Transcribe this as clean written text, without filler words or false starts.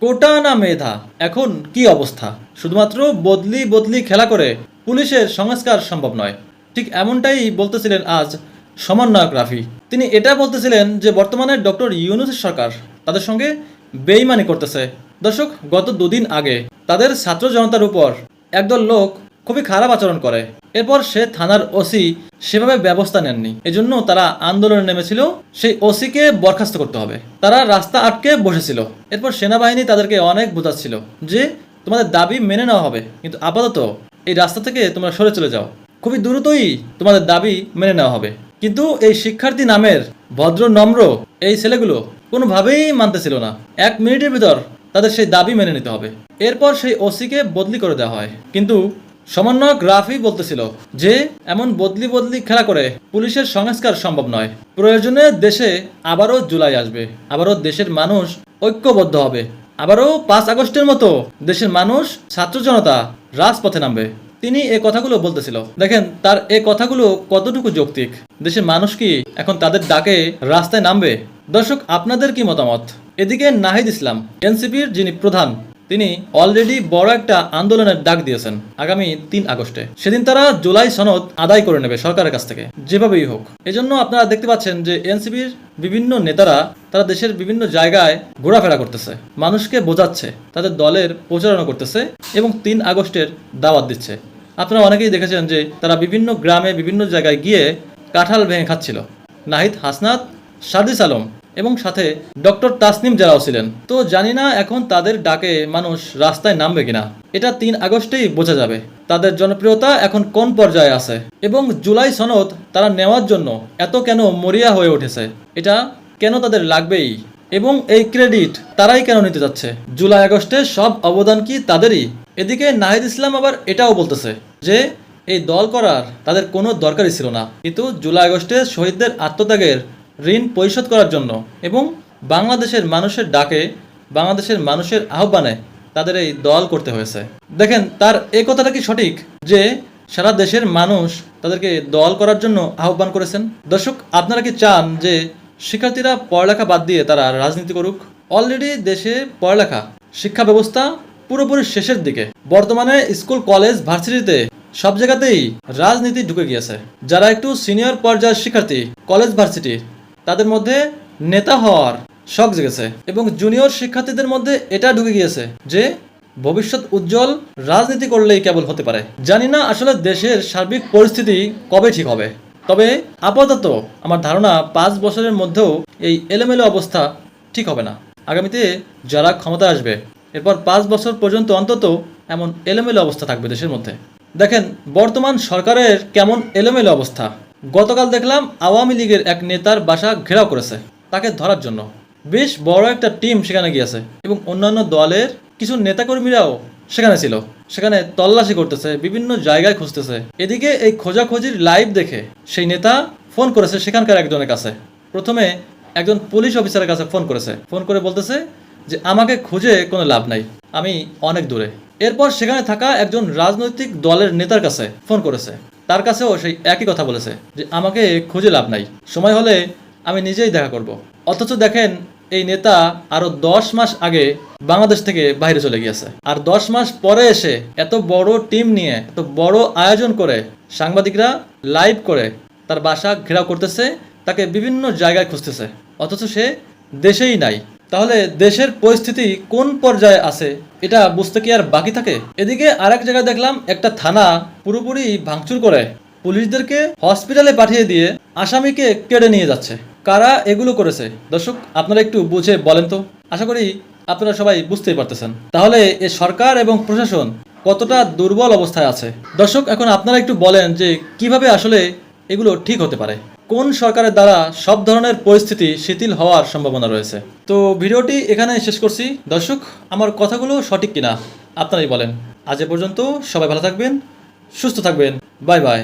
কোটা না মেধা, এখন কি অবস্থা? শুধুমাত্র বদলি বদলি খেলা করে পুলিশের সংস্কার সম্ভব নয়। ঠিক এমনটাই বলতেছিলেন আজ সমন্বয়ক রাফি। তিনি এটা বলতেছিলেন যে বর্তমানে ডক্টর ইউনূসের সরকার তাদের সঙ্গে বেইমানি করতেছে। দর্শক, গত দুদিন আগে তাদের ছাত্র জনতার উপর একদল লোক খুবই খারাপ আচরণ করে। এরপর সে থানার ওসি সেভাবে ব্যবস্থা নেননি, এজন্য তারা আন্দোলনে নেমেছিল সেই ওসিকে বরখাস্ত করতে হবে। তারা রাস্তা আটকে বসেছিল। এরপর সেনাবাহিনী তাদেরকে অনেক বোঝাচ্ছিল যে তোমাদের দাবি মেনে নেওয়া হবে, কিন্তু আপাতত এই রাস্তা থেকে তোমরা সরে চলে যাও, খুবই দ্রুতই তোমাদের দাবি মেনে নেওয়া হবে। কিন্তু এই শিক্ষার্থী নামের ভদ্র নম্র এই ছেলেগুলো কোনোভাবেই মানতেছিল না। 1 মিনিটের ভিতর তাদের সেই দাবি মেনে নিতে হবে। এরপর সেই ওসিকে বদলি করে দেওয়া হয়। কিন্তু সমন্বয়ক রাফি বলতেছিল যে এমন বদলি বদলি খেলা করে পুলিশের সংস্কার সম্ভব নয়। প্রয়োজনে দেশে আবারও জুলাই আসবে, আবারও দেশের মানুষ ঐক্যবদ্ধ হবে, আবারও 5 আগস্টের মতো দেশের মানুষ ছাত্র জনতা রাজপথে নামবে। তিনি এই কথাগুলো বলতেছিল। দেখেন তার এই কথাগুলো কতটুকু যৌক্তিক। দেশের মানুষ কি এখন তাদের ডাকে রাস্তায় নামবে? দর্শক, আপনাদের কি মতামত? এদিকে নাহিদ ইসলাম, এনসিপির যিনি প্রধান, তিনি অলরেডি বড় একটা আন্দোলনের ডাক দিয়েছেন আগামী 3 আগস্টে। সেদিন তারা জুলাই সনদ আদায় করে নেবে সরকারের কাছ থেকে যেভাবেই হোক। এজন্য আপনারা দেখতে পাচ্ছেন যে এনসিপির বিভিন্ন নেতারা তারা দেশের বিভিন্ন জায়গায় ঘোরাফেরা করতেছে, মানুষকে বোঝাচ্ছে, তাদের দলের প্রচারণা করতেছে এবং 3 আগস্টের দাওয়াত দিচ্ছে। আপনারা অনেকেই দেখেছেন যে তারা বিভিন্ন গ্রামে বিভিন্ন জায়গায় গিয়ে কাঁঠাল ভেঙে খাচ্ছিল। নাহিদ, হাসনাত, সার্জিস আলম এবং সাথে ডক্টর তাসনিম যারাও ছিলেন। তো জানি না এখন তাদের ডাকে মানুষ রাস্তায় নামবে কিনা। এটা 3 আগস্টেই বোঝা যাবে তাদের জনপ্রিয়তা এখন কোন পর্যায়ে আছে এবং জুলাই সনদ তারা নেওয়ার জন্য এত কেন মরিয়া হয়ে উঠেছে, এটা কেন তাদের লাগবেই এবং এই ক্রেডিট তারাই কেন নিতে যাচ্ছে। জুলাই আগস্টে সব অবদান কি তাদেরই? এদিকে নাহিদ ইসলাম আবার এটাও বলতেছে যে এই দল করার তাদের কোনো দরকারই ছিল না, কিন্তু জুলাই আগস্টে শহীদদের আত্মত্যাগের ঋণ পরিশোধ করার জন্য এবং বাংলাদেশের মানুষের ডাকে, বাংলাদেশের মানুষের আহ্বানে তাদের এই দল করতে হয়েছে। দেখেন তার এই কথাটা কি সঠিক যে সারা দেশের মানুষ তাদেরকে দল করার জন্য আহ্বান করেছেন? দর্শক, আপনারা কি চান যে শিক্ষার্থীরা পড়ালেখা বাদ দিয়ে তারা রাজনীতি করুক? অলরেডি দেশে পড়ালেখা, শিক্ষা ব্যবস্থা পুরোপুরি শেষের দিকে। বর্তমানে স্কুল, কলেজ, ভার্সিটিতে সব জায়গাতেই রাজনীতি ঢুকে গিয়েছে। যারা একটু সিনিয়র পর্যায়ের শিক্ষার্থী, কলেজ, ভার্সিটি, তাদের মধ্যে নেতা হওয়ার শখ জেগেছে এবং জুনিয়র শিক্ষার্থীদের মধ্যে এটা ঢুকে গিয়েছে যে ভবিষ্যৎ উজ্জ্বল রাজনীতি করলেই কেবল হতে পারে। জানি না আসলে দেশের সার্বিক পরিস্থিতি কবে ঠিক হবে, তবে আপাতত আমার ধারণা 5 বছরের মধ্যেও এই এলোমেলো অবস্থা ঠিক হবে না। আগামীতে যারা ক্ষমতা আসবে এরপর 5 বছর পর্যন্ত অন্তত এমন এলোমেলো অবস্থা থাকবে দেশের মধ্যে। দেখেন বর্তমান সরকারের কেমন এলোমেলো অবস্থা। গতকাল দেখলাম আওয়ামী লীগের এক নেতার বাসা ঘেরাও করেছে তাকে ধরার জন্য। বেশ বড় একটা টিম সেখানে গিয়েছে এবং অন্যান্য দলের কিছু নেতাকর্মীরাও সেখানে ছিল। সেখানে তল্লাশি করতেছে, বিভিন্ন জায়গায় খুঁজতেছে। এদিকে এই খোঁজাখুঁজির লাইভ দেখে সেই নেতা ফোন করেছে সেখানকার একজনের কাছে। প্রথমে একজন পুলিশ অফিসারের কাছে ফোন করেছে, ফোন করে বলতেছে যে আমাকে খুঁজে কোনো লাভ নাই, আমি অনেক দূরে। এরপর সেখানে থাকা একজন রাজনৈতিক দলের নেতার কাছে ফোন করেছে, তার কাছেও সেই একই কথা বলেছে যে আমাকে খুঁজে লাভ নাই, সময় হলে আমি নিজেই দেখা করব। অথচ দেখেন এই নেতা আরো 10 মাস আগে বাংলাদেশ থেকে বাইরে চলে গিয়েছে, আর 10 মাস পরে এসে এত বড় টিম নিয়ে, এত বড় আয়োজন করে সাংবাদিকরা লাইভ করে তার বাসা ঘেরাও করতেছে, তাকে বিভিন্ন জায়গায় খুঁজতেছে, অথচ সে দেশেই নাই। তাহলে দেশের পরিস্থিতি কোন পর্যায়ে আছে এটা বুঝতে কি আর বাকি থাকে? এদিকে আরেক জায়গায় দেখলাম একটা থানা পুরোপুরি ভাঙচুর করে পুলিশদেরকে হসপিটালে পাঠিয়ে দিয়ে আসামিকে কেড়ে নিয়ে যাচ্ছে। কারা এগুলো করেছে দর্শক, আপনারা একটু বুঝে বলেন তো। আশা করি আপনারা সবাই বুঝতেই পারতেছেন। তাহলে এ সরকার এবং প্রশাসন কতটা দুর্বল অবস্থায় আছে। দর্শক, এখন আপনারা একটু বলেন যে কিভাবে আসলে এগুলো ঠিক হতে পারে, কোন সরকারের দ্বারা সব ধরনের পরিস্থিতি শিথিল হওয়ার সম্ভাবনা রয়েছে। তো ভিডিওটি এখানে শেষ করছি। দর্শক, আমার কথাগুলো সঠিক কিনা আপনারাই বলেন। আজ এ পর্যন্ত, সবাই ভালো থাকবেন, সুস্থ থাকবেন, বাই বাই।